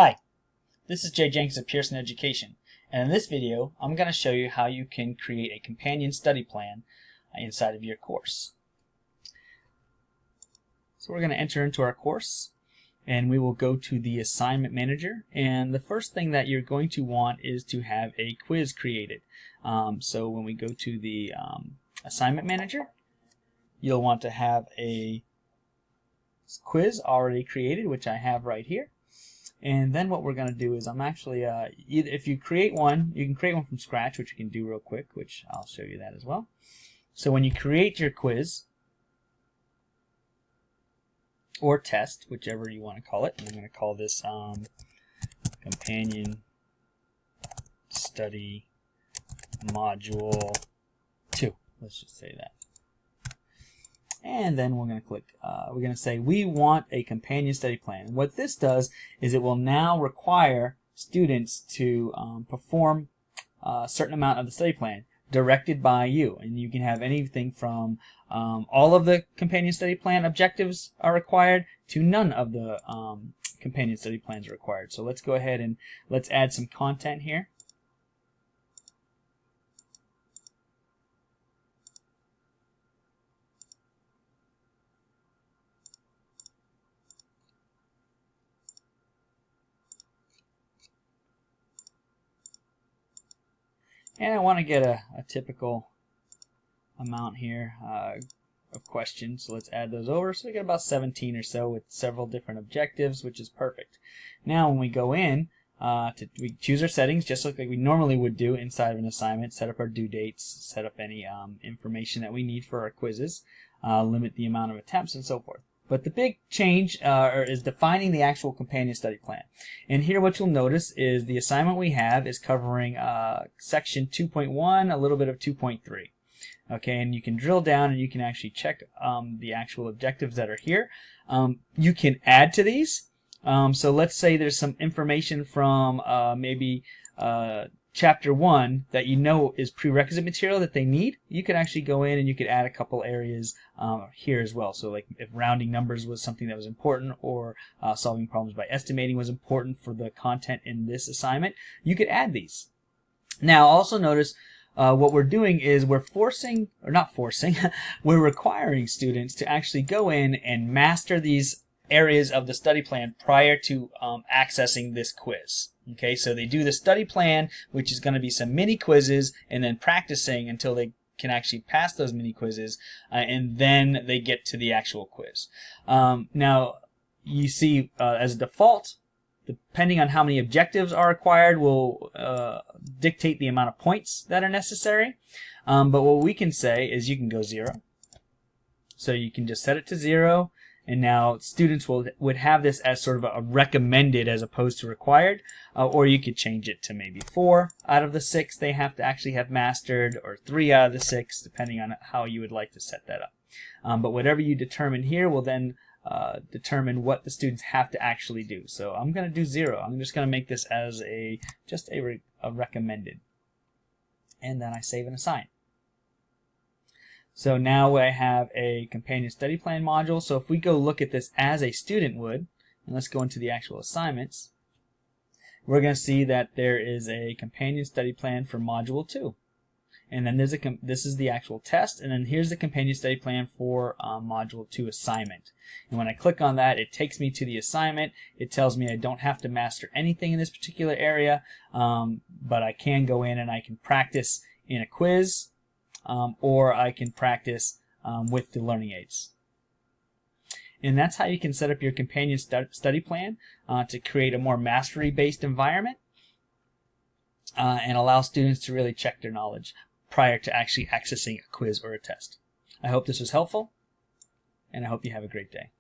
Hi, this is Jay Jenkins of Pearson Education, and in this video I'm going to show you how you can create a companion study plan inside of your course. So we're going to enter into our course and we will go to the assignment manager, and the first thing that you're going to want is to have a quiz created. So when we go to the assignment manager, you'll want to have a quiz already created, which I have right here. And then what we're going to do is I'm actually, if you create one, you can create one from scratch, which we can do real quick, which I'll show you that as well. So when you create your quiz, or test, whichever you want to call it, I'm going to call this Companion Study Module 2. Let's just say that. And then we're going to click, we're going to say we want a companion study plan. And what this does is it will now require students to perform a certain amount of the study plan directed by you. And you can have anything from all of the companion study plan objectives are required to none of the companion study plans are required. So let's go ahead and let's add some content here. And I want to get a typical amount here of questions, so let's add those over. So we get about 17 or so with several different objectives, which is perfect. Now when we go in, we choose our settings just like we normally would do inside of an assignment, set up our due dates, set up any information that we need for our quizzes, limit the amount of attempts, and so forth. But the big change is defining the actual companion study plan. And here what you'll notice is the assignment we have is covering section 2.1, a little bit of 2.3. Okay, and you can drill down and you can actually check the actual objectives that are here. You can add to these. So let's say there's some information from maybe Chapter 1 that you know is prerequisite material that they need. You could actually go in and you could add a couple areas here as well. So like if rounding numbers was something that was important, or solving problems by estimating was important for the content in this assignment, you could add these. Now also notice what we're doing is we're forcing, or not forcing, we're requiring students to actually go in and master these areas of the study plan prior to accessing this quiz. Okay, so they do the study plan, which is going to be some mini quizzes, and then practicing until they can actually pass those mini quizzes, and then they get to the actual quiz. Now, you see, as a default, depending on how many objectives are required, will dictate the amount of points that are necessary. But what we can say is you can go 0. So you can just set it to 0. And now students would have this as sort of a recommended as opposed to required, or you could change it to maybe 4 out of the 6 they have to actually have mastered, or 3 out of the 6, depending on how you would like to set that up. But whatever you determine here will then determine what the students have to actually do. So I'm going to do 0. I'm just going to make this as just a recommended, and then I save and assign. So now I have a companion study plan module. So if we go look at this as a student would, and let's go into the actual assignments, we're going to see that there is a companion study plan for module 2. And then there's this is the actual test, and then here's the companion study plan for module 2 assignment. And when I click on that, it takes me to the assignment. It tells me I don't have to master anything in this particular area, but I can go in and I can practice in a quiz, or I can practice with the learning aids. And that's how you can set up your companion study plan to create a more mastery-based environment and allow students to really check their knowledge prior to actually accessing a quiz or a test. I hope this was helpful, and I hope you have a great day.